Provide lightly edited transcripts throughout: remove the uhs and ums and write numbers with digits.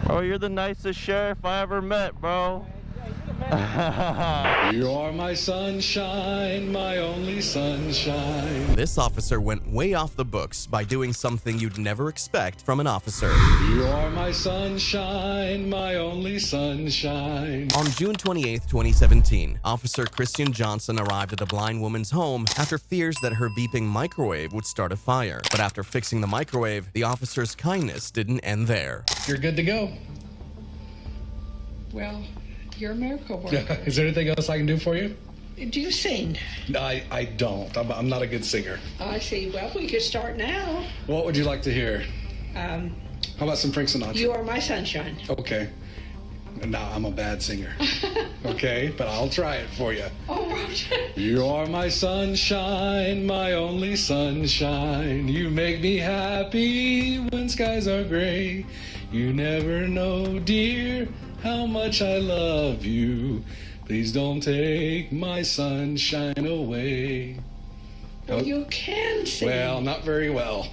Bro, you're the nicest sheriff I ever met, bro. You are my sunshine, my only sunshine. This officer went way off the books by doing something you'd never expect from an officer. You are my sunshine, my only sunshine. On June 28, 2017, Officer Christian Johnson arrived at a blind woman's home after fears that her beeping microwave would start a fire. But after fixing the microwave, the officer's kindness didn't end there. You're good to go. Well, you're a miracle worker. Is there anything else I can do for you? Do you sing? I don't. I'm not a good singer. I see. Well, we could start now. What would you like to hear? How about some Frank Sinatra? You Are My Sunshine. Okay. No, I'm a bad singer. Okay, but I'll try it for you. Oh, Roger. You are my sunshine, my only sunshine. You make me happy when skies are gray. You never know, dear, how much I love you. Please don't take my sunshine away. Well, you can sing. Well, not very well.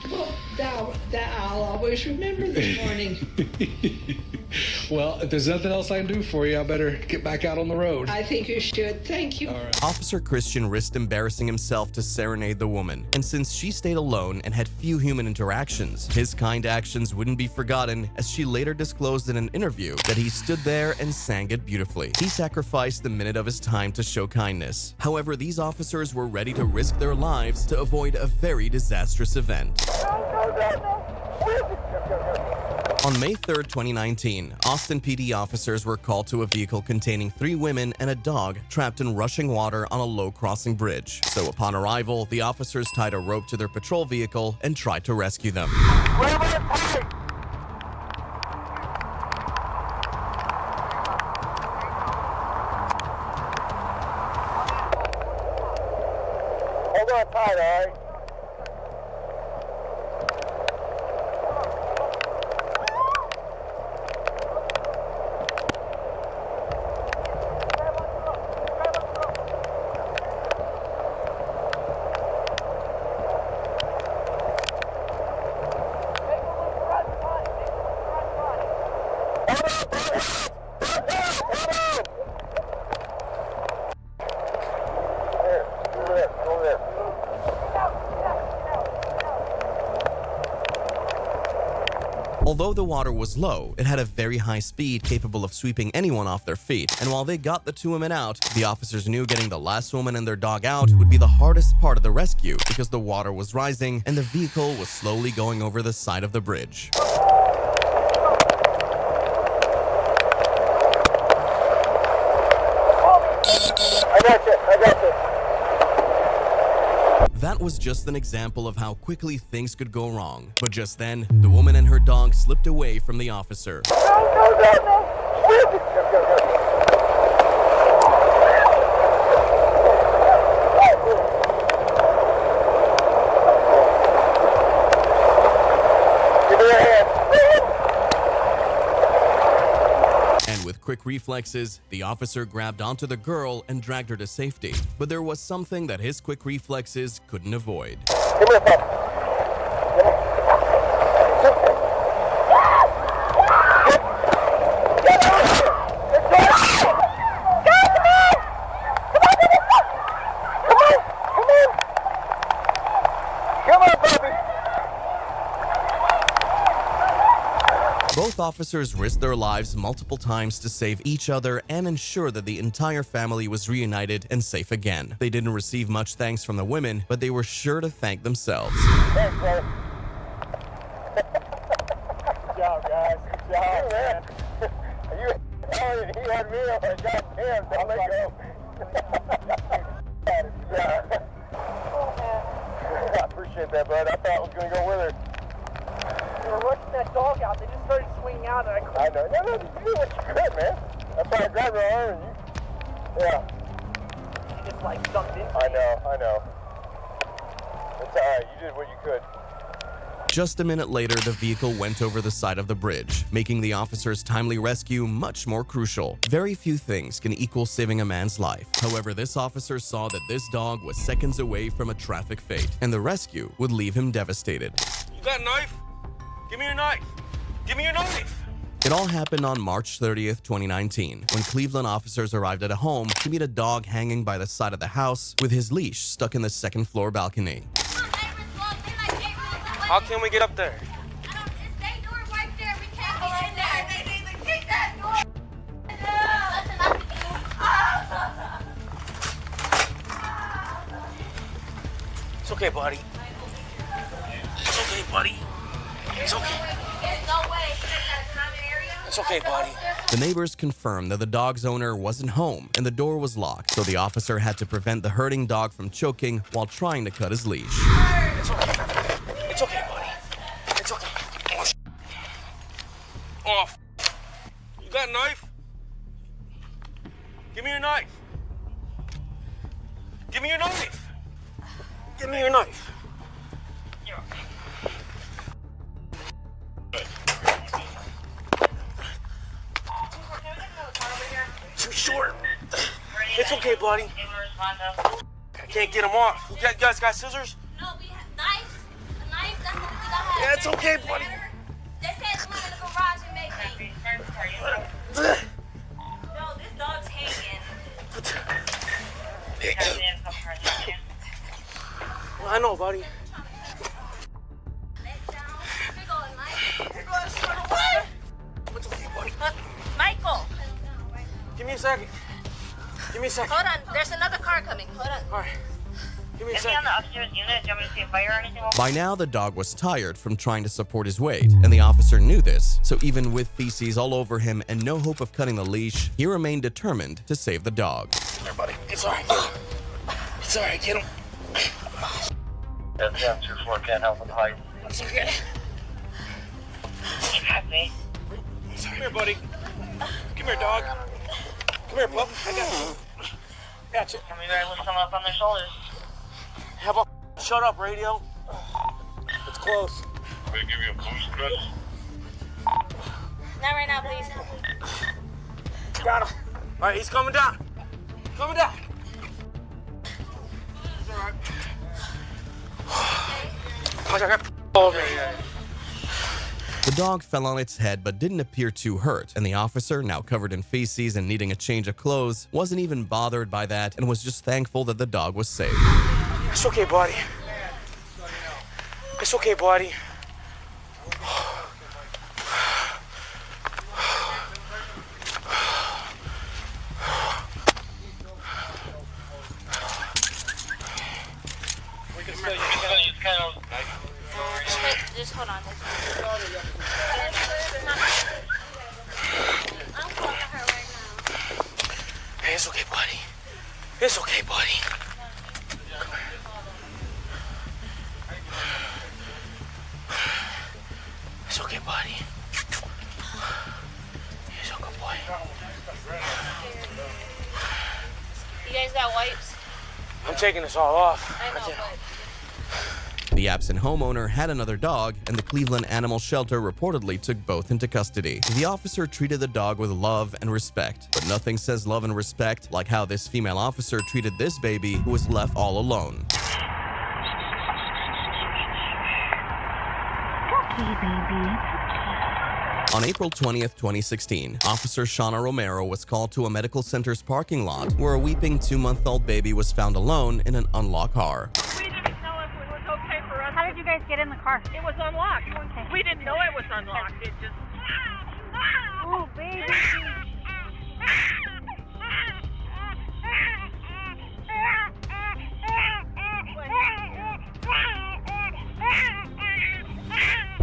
Well, that I'll always remember this morning. Well, if there's nothing else I can do for you, I better get back out on the road. I think you should. Thank you. All right. Officer Christian risked embarrassing himself to serenade the woman, and since she stayed alone and had few human interactions, his kind actions wouldn't be forgotten, as she later disclosed in an interview that he stood there and sang it beautifully. He sacrificed a minute of his time to show kindness. However, these officers were ready to risk their lives to avoid a very disastrous event. On May 3, 2019, Austin PD officers were called to a vehicle containing 3 women and a dog trapped in rushing water on a low crossing bridge. So upon arrival, the officers tied a rope to their patrol vehicle and tried to rescue them. Hold on tight, all right? Although the water was low, it had a very high speed capable of sweeping anyone off their feet, and while they got the 2 women out, the officers knew getting the last woman and their dog out would be the hardest part of the rescue because the water was rising and the vehicle was slowly going over the side of the bridge. I got you. That was just an example of how quickly things could go wrong. But just then, the woman and her dog slipped away from the officer. Give me your hand. And with quick reflexes, the officer grabbed onto the girl and dragged her to safety. But there was something that his quick reflexes couldn't avoid. Come here, pup. Both officers risked their lives multiple times to save each other and ensure that the entire family was reunited and safe again. They didn't receive much thanks from the women, but they were sure to thank themselves. Thanks, brother. Good job, guys. Good job, man. You had me on a goddamn. I'll let go. I appreciate that, bud. I thought I was going to go with her. We were rushing that dog out. They just started swinging out, and I couldn't. I know. No, you did what you could, man. That's why I grabbed her arm and you. Yeah. She just like jumped in. I know. It's alright. You did what you could. Just a minute later, the vehicle went over the side of the bridge, making the officer's timely rescue much more crucial. Very few things can equal saving a man's life. However, this officer saw that this dog was seconds away from a traffic fate, and the rescue would leave him devastated. You got a knife? Give me your knife. Give me your knife. It all happened on March 30th, 2019, when Cleveland officers arrived at a home to meet a dog hanging by the side of the house with his leash stuck in the second-floor balcony. How can we get up there? It's okay, buddy. It's okay, buddy. It's okay. It's okay, buddy. The neighbors confirmed that the dog's owner wasn't home and the door was locked, so the officer had to prevent the hurting dog from choking while trying to cut his leash. It's okay. It's okay, buddy. It's okay. Oh, you got a knife? Give me your knife. Give me your knife. Give me your knife. Too short. It's okay, buddy. I can't get him off. You guys got scissors? No, we have knives. A knife, that's what we got. Yeah, it's okay, buddy. They said one in the garage and make me. No, this dog's hanging. Well, I know, buddy. Let down. Here go a knife. It's okay, buddy. Michael, Give me a second. Give me a second. hold on. There's another car coming. Hold on. All right. Give me a Is he second. on the upstairs unit? Do you want me to see a fire or anything? By now, the dog was tired from trying to support his weight, and the officer knew this. So even with feces all over him and no hope of cutting the leash, he remained determined to save the dog. There, buddy. It's all right. Get him. It's all right. Get him. That's down 2-4, can't help with the height. It's okay. That's me. Come here, buddy. Come here, dog. Come here, pup. I got you. Got you. Can we guys lift someone up on their shoulders? How about shut up, radio? It's close. They give you a boost, Chris? Not right now, please. Got him. All right, he's coming down. Coming down. It's all right. I got over here. The dog fell on its head but didn't appear too hurt, and the officer, now covered in feces and needing a change of clothes, wasn't even bothered by that and was just thankful that the dog was safe. It's okay, buddy. It's okay, buddy. We can still use kind of... Just hold on. I'm calling her right now. Hey, it's okay, buddy. It's okay, buddy. It's okay, buddy. He's a good boy. You guys got wipes? I'm taking this all off. I know, but... The absent homeowner had another dog, and the Cleveland Animal Shelter reportedly took both into custody. The officer treated the dog with love and respect, but nothing says love and respect like how this female officer treated this baby who was left all alone. Okay, baby. On April 20th, 2016, Officer Shauna Romero was called to a medical center's parking lot where a weeping 2-month-old baby was found alone in an unlocked car. We didn't know if it was okay for us. How did you guys get in the car? It was unlocked. We didn't know it was unlocked. It just... Oh, baby.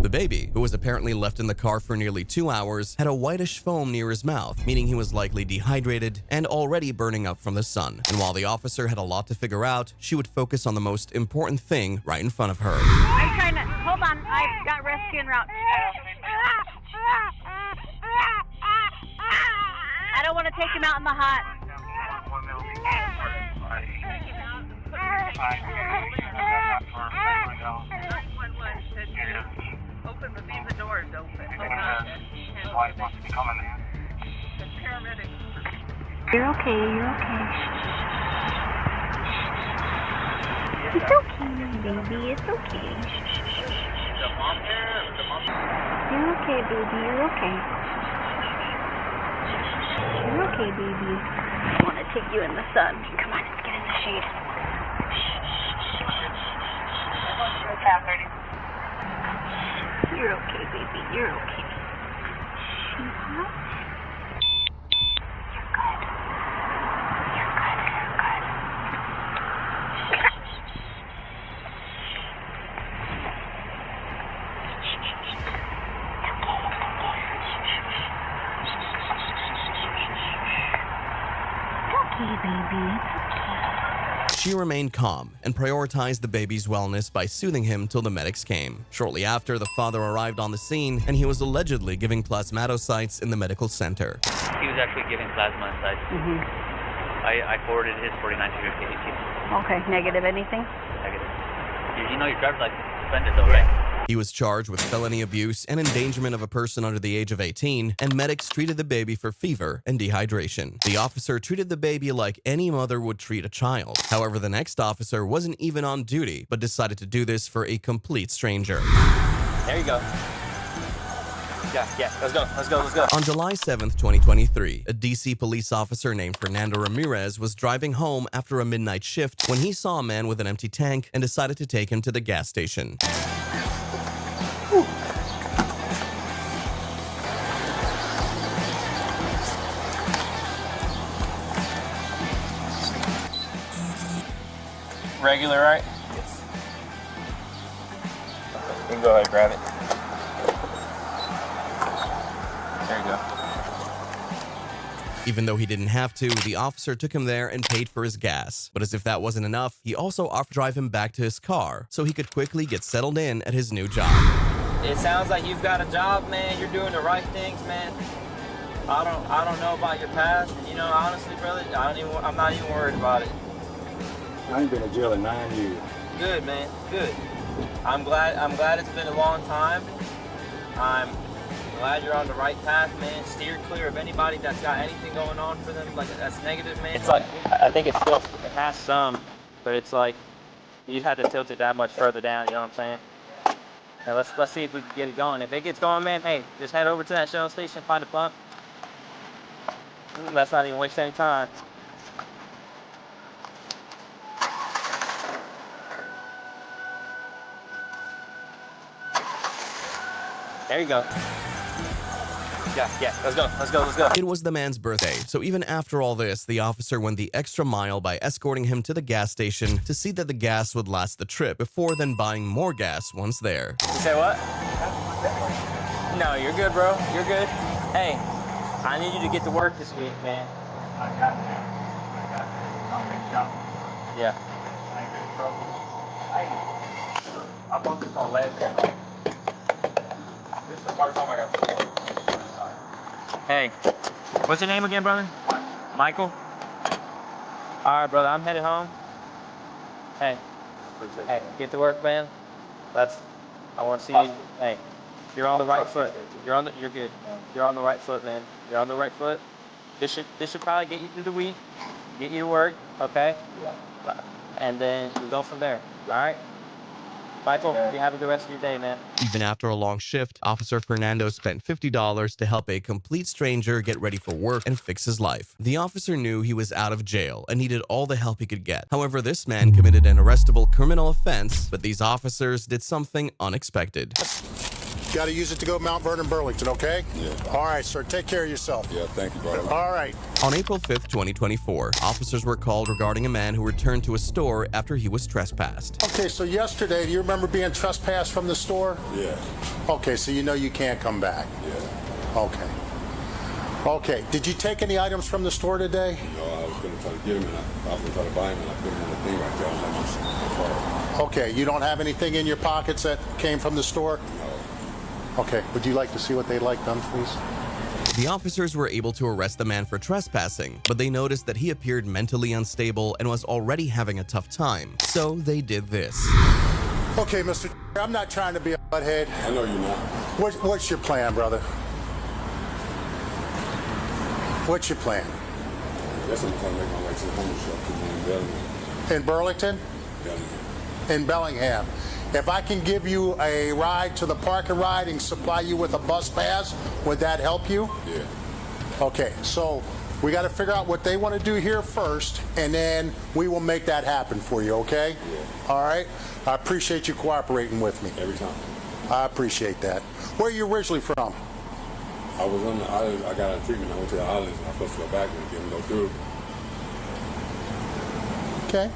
The baby, who was apparently left in the car for nearly 2 hours, had a whitish foam near his mouth, meaning he was likely dehydrated and already burning up from the sun. And while the officer had a lot to figure out, she would focus on the most important thing right in front of her. I'm trying to... Hold on. I've got rescue en route. I don't want to take him out in the hot. Open, but leave the doors open. Wife wants to be coming in. The paramedics. You're okay. You're okay. It's okay, baby. It's okay. You're okay, baby. You're okay. You're okay, baby. I want to take you in the sun. Come on, let's get in the shade. You're okay, baby. You're okay. You're good. You're good. You're good. Okay, baby. She remained calm and prioritized the baby's wellness by soothing him till the medics came. Shortly after, the father arrived on the scene and he was allegedly giving plasmatocytes in the medical center. He was actually giving plasma insights. I forwarded his 49 to your KHG. Okay, negative anything? Negative. You know your driver's license is suspended though, right? He was charged with felony abuse and endangerment of a person under the age of 18, and medics treated the baby for fever and dehydration. The officer treated the baby like any mother would treat a child. However, the next officer wasn't even on duty, but decided to do this for a complete stranger. There you go. Yeah, let's go. On July 7th, 2023, a DC police officer named Fernando Ramirez was driving home after a midnight shift when he saw a man with an empty tank and decided to take him to the gas station. Regular, right? Yes. You can go ahead and grab it. There you go. Even though he didn't have to, the officer took him there and paid for his gas. But as if that wasn't enough, he also offered to drive him back to his car so he could quickly get settled in at his new job. It sounds like you've got a job, man. You're doing the right things, man. I don't know about your past. You know, honestly, brother, I'm not even worried about it. I ain't been in jail in 9 years. Good, man. Good. I'm glad it's been a long time. I'm glad you're on the right path, man. Steer clear of anybody that's got anything going on for them, like that's negative, man. It's like I think it has some, but it's like you had to tilt it that much further down. You know what I'm saying? Now let's see if we can get it going. If it gets going, man, hey, just head over to that Shell station, find a pump. Let's not even waste any time. There you go. Yeah, let's go. It was the man's birthday, so even after all this, the officer went the extra mile by escorting him to the gas station to see that the gas would last the trip before then buying more gas once there. You say what? No, you're good, bro. You're good. Hey, I need you to get to work this week, man. I got that. I'll make it out. Yeah. I ain't in trouble. I bought this on last year. This is the first time I got this. Hey, what's your name again, brother? Michael? All right, brother, I'm headed home. Hey, get to work, man. I want to see you. Hey, you're on the right foot. You're good. You're on the right foot, man. You're on the right foot. This should probably get you through the week, get you to work, okay? And then we go from there, all right? Michael, you have a good rest of your day, man. Even after a long shift, Officer Fernando spent $50 to help a complete stranger get ready for work and fix his life. The officer knew he was out of jail and needed all the help he could get. However, this man committed an arrestable criminal offense, but these officers did something unexpected. Got to use it to go Mount Vernon, Burlington, okay? Yeah. All right, sir. Take care of yourself. Yeah, thank you, brother. All right. On April 5th, 2024, officers were called regarding a man who returned to a store after he was trespassed. Okay, so yesterday, do you remember being trespassed from the store? Yeah. Okay, so you know you can't come back. Yeah. Okay. Okay, did you take any items from the store today? No, I was going to try to get him, and I was going to try to buy him, and I put him in the thing right there. I was like, okay, you don't have anything in your pockets that came from the store? no. Okay, would you like to see what they'd like done, please? The officers were able to arrest the man for trespassing, but they noticed that he appeared mentally unstable and was already having a tough time. So they did this. Okay, Mr. I'm not trying to be a butthead. I know you're not. What's your plan, brother? What's your plan? I guess I'm trying to make my way to the homeless shelter in Bellingham. In Burlington? Bellingham. In Bellingham. If I can give you a ride to the park and ride and supply you with a bus pass, would that help you? Yeah. Okay, so we got to figure out what they want to do here first, and then we will make that happen for you, okay? Yeah. All right? I appreciate you cooperating with me. Every time. I appreciate that. Where are you originally from? I was on the island. I got a treatment. I went to the islands, and I was supposed to go back and get them go through. Okay. And,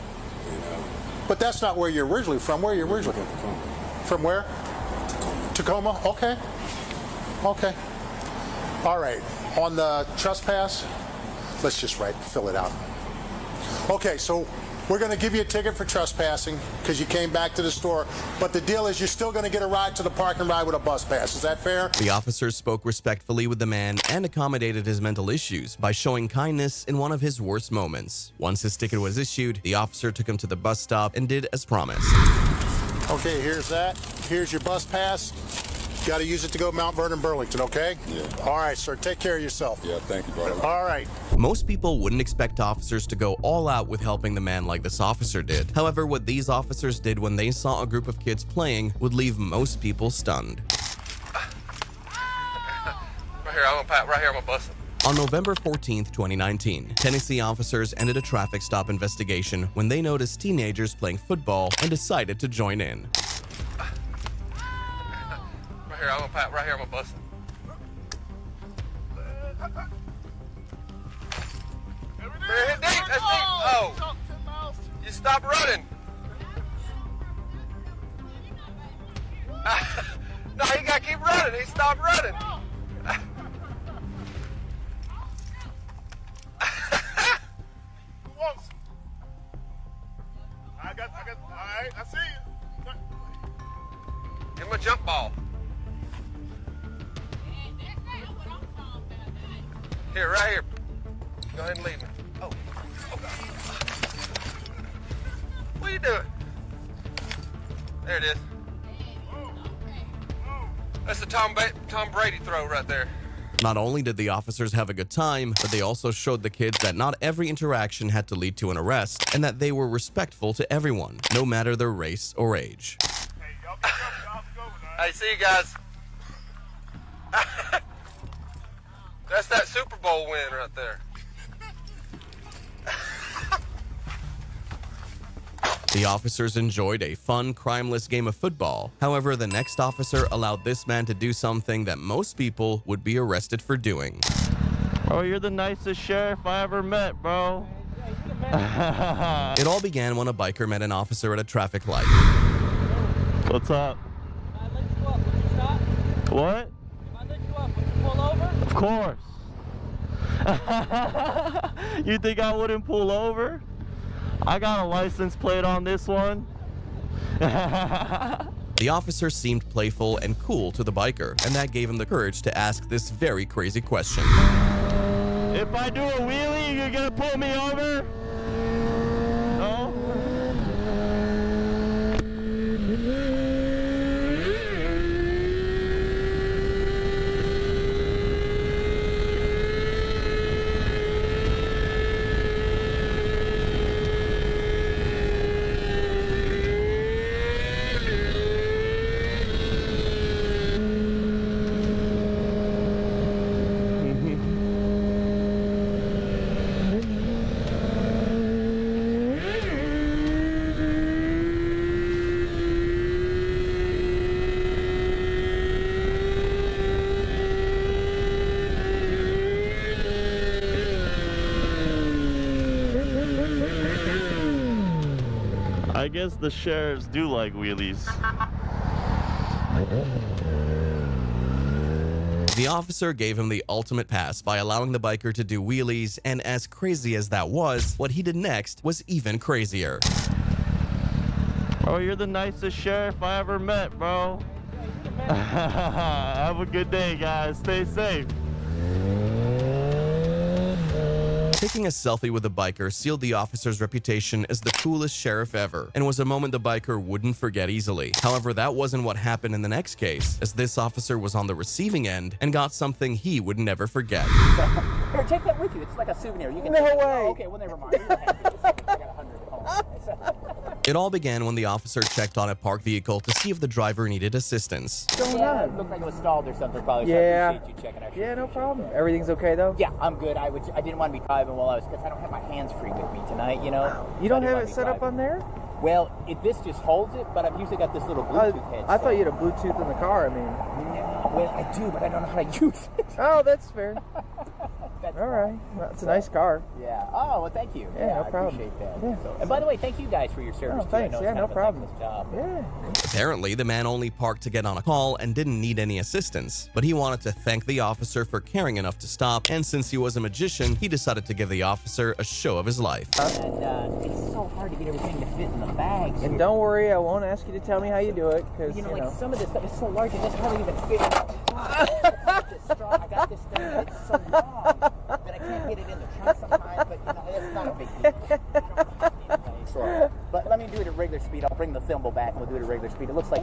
but that's not where you're originally from. Where are you originally from? Tacoma. From where? Tacoma. Okay. Okay. All right. On the trespass, let's just fill it out. Okay, so we're going to give you a ticket for trespassing because you came back to the store. But the deal is you're still going to get a ride to the park and ride with a bus pass. Is that fair? The officers spoke respectfully with the man and accommodated his mental issues by showing kindness in one of his worst moments. Once his ticket was issued, the officer took him to the bus stop and did as promised. Okay, here's that. Here's your bus pass. You got to use it to go Mount Vernon, Burlington, okay? Yeah. All right, sir. Take care of yourself. Yeah, thank you, brother. All right. Most people wouldn't expect officers to go all out with helping the man like this officer did. However, what these officers did when they saw a group of kids playing would leave most people stunned. Right here, I'm gonna bust it. On November 14th, 2019, Tennessee officers ended a traffic stop investigation when they noticed teenagers playing football and decided to join in. Right here, I'm gonna bust it. Man, hit deep, that's deep. Oh, you stop running. No, he gotta keep running. He stopped running. Who wants it? I got, all right, I see you. Give him a jump ball. Here, right here. Go ahead and leave me. Oh, God. What are you doing? There it is. That's the Tom Brady throw right there. Not only did the officers have a good time, but they also showed the kids that not every interaction had to lead to an arrest, and that they were respectful to everyone, no matter their race or age. Hey, see you guys. That's that Super Bowl win right there. The officers enjoyed a fun, crimeless game of football. However, the next officer allowed this man to do something that most people would be arrested for doing. Oh, you're the nicest sheriff I ever met, bro. It all began when a biker met an officer at a traffic light. What's up? Can I let you up? Would you stop? What? If I let you up, would you pull over? Of course. You think I wouldn't pull over? I got a license plate on this one. The officer seemed playful and cool to the biker, and that gave him the courage to ask this very crazy question. If I do a wheelie, you're gonna pull me over? No? I guess the sheriffs do like wheelies. The officer gave him the ultimate pass by allowing the biker to do wheelies, and as crazy as that was, what he did next was even crazier. Oh, you're the nicest sheriff I ever met, bro. Have a good day, guys. Stay safe. Taking a selfie with the biker sealed the officer's reputation as the coolest sheriff ever, and was a moment the biker wouldn't forget easily. However, that wasn't what happened in the next case, as this officer was on the receiving end and got something he would never forget. Here, take that with you. It's like a souvenir. You can No take it. way. Oh, okay, well, never mind. I got 100 at home. It all began when the officer checked on a parked vehicle to see if the driver needed assistance. What's going on? It looked like it was stalled or something, probably. Yeah. So I appreciate you checking out. Yeah, no problem. Everything's okay though? Yeah, I'm good. I didn't want to be driving while because I don't have my hands free with me tonight, you know. You don't have it set up on there? Well, this just holds it, but I've usually got this little Bluetooth headset. I thought you had a Bluetooth in the car, Well, I do, but I don't know how to use it. Oh, that's fair. All right. Well, it's a nice car. Yeah. Oh, well, thank you. Yeah, no problem. I appreciate that. Yeah. So, and by the way, thank you guys for your service. Oh, thanks. Too. I know Yeah, it's no kind of a problem. thankless job. Yeah. Apparently, the man only parked to get on a call and didn't need any assistance, but he wanted to thank the officer for caring enough to stop, and since he was a magician, he decided to give the officer a show of his life. And it's so hard to get everything to fit in the bags. And don't worry, I won't ask you to tell me how you do it, because, you know, some of this stuff is so large, it doesn't hardly even fit. I got this thing, it's so long that I can't get it in the trunk sometimes, but, you know, it's not a big deal. But let me do it at regular speed. I'll bring the thimble back and we'll do it at regular speed. It looks like,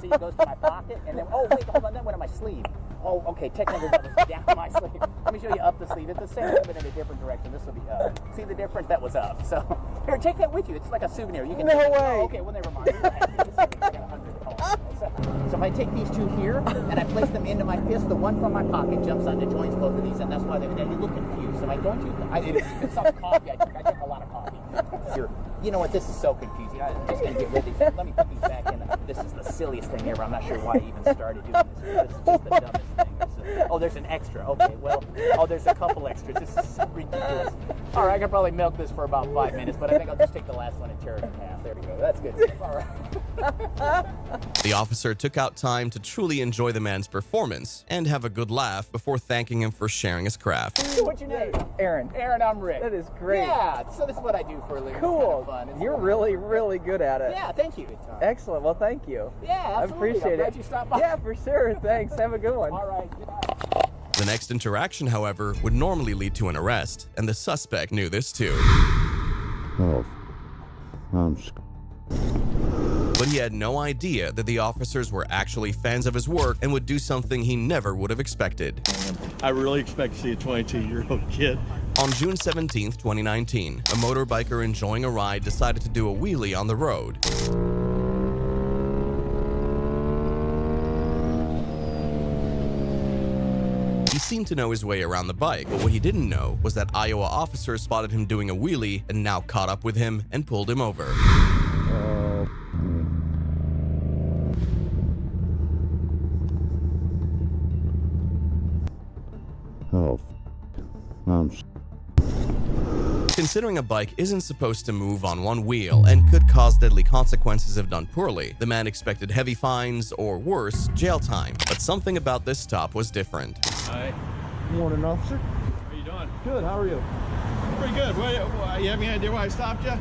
see, it goes to my pocket, and then, oh, wait, hold on, that went on my sleeve. Oh, okay, technically that was down my sleeve. Let me show you up the sleeve. It's the same, but in a different direction. This will be up. See the difference? That was up. So, here, take that with you. It's like a souvenir. You can No way. Oh, okay, well, never mind. So if I take these two here, and I place them into my fist, the one from my pocket jumps on the joints, both of these, and that's why you look confused. Am I going to? It's some coffee. I drink a lot of coffee. Here. You know what? This is so confusing. I'm just going to get rid of these. Let me put these back in. This is the silliest thing ever. I'm not sure why I even started doing this. This is just the dumbest thing. Oh, there's an extra. Okay, well, there's a couple extras. This is so ridiculous. All right, I could probably milk this for about 5 minutes, but I think I'll just take the last one and tear it in half. There we go. That's good. All right. The officer took out time to truly enjoy the man's performance and have a good laugh before thanking him for sharing his craft. So what's your name? Aaron. Aaron, I'm Rick. That is great. Yeah, so this is what I do for a living. Cool. It's kind of fun. You're really, really good at it. Yeah, thank you. Excellent. Well, thank you. Yeah, absolutely. I appreciate I'm glad it. you stopped by. Yeah, for sure. Thanks. Have a good one. All right. The next interaction, however, would normally lead to an arrest, and the suspect knew this too. Oh, But he had no idea that the officers were actually fans of his work and would do something he never would have expected. I really expect to see a 22-year-old kid. On June 17, 2019, a motorbiker enjoying a ride decided to do a wheelie on the road. He seemed to know his way around the bike, but what he didn't know was that Iowa officers spotted him doing a wheelie and now caught up with him and pulled him over. Considering a bike isn't supposed to move on one wheel and could cause deadly consequences if done poorly, the man expected heavy fines or worse, jail time. But something about this stop was different. Hi. Morning, officer. How you doing? Good, how are you? Pretty good. You have any idea why I stopped you? Yeah,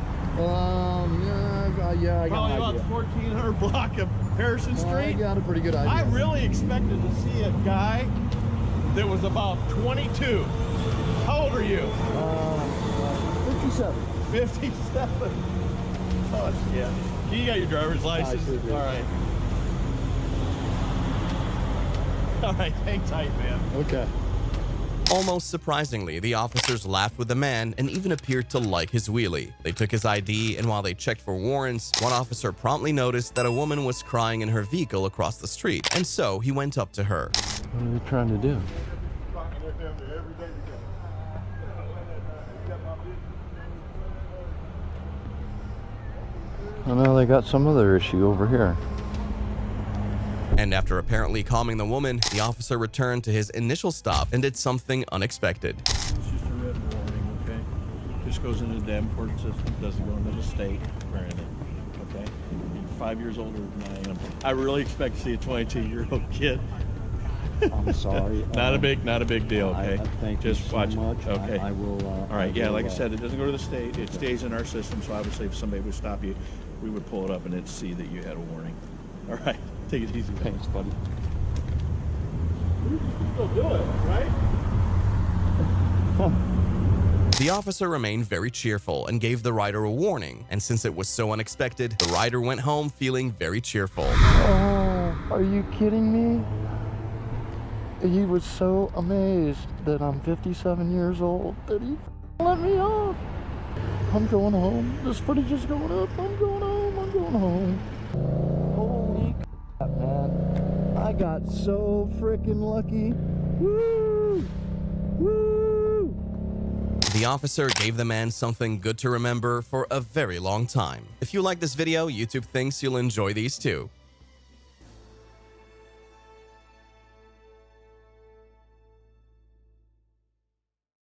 I got Probably an about idea. the 1400 block of Harrison Street. I got a pretty good idea. I really expected to see a guy that was about 22. How old are you? 57. 57. Oh, yeah. You got your driver's license? sure do. All right. All right, hang tight, man. Okay. Almost surprisingly, the officers laughed with the man and even appeared to like his wheelie. They took his ID, and while they checked for warrants, one officer promptly noticed that a woman was crying in her vehicle across the street, and so he went up to her. What are they trying to do? I know they got some other issue over here. And after apparently calming the woman, the officer returned to his initial stop and did something unexpected. It's just a red warning, okay? Just goes into the Davenport system, doesn't go into the state or anything, okay? You're 5 years older than I am. I really expect to see a 22-year-old kid. I'm sorry. Not a big deal, okay? Thank just you so watch much. it. Okay. I will. All right. Yeah, like I said, it doesn't go to the state. It stays in our system. So obviously, if somebody would stop you, we would pull it up and it'd see that you had a warning. All right. Take it easy. Thanks, buddy. You can still do it, right? The officer remained very cheerful and gave the rider a warning, and since it was so unexpected, the rider went home feeling very cheerful. Oh, are you kidding me? He was so amazed that I'm 57 years old that he let me off. I'm going home. This footage is going up. I'm going home. I'm going home. Holy crap, man. I got so freaking lucky. Woo! Woo! The officer gave the man something good to remember for a very long time. If you like this video, YouTube thinks you'll enjoy these too.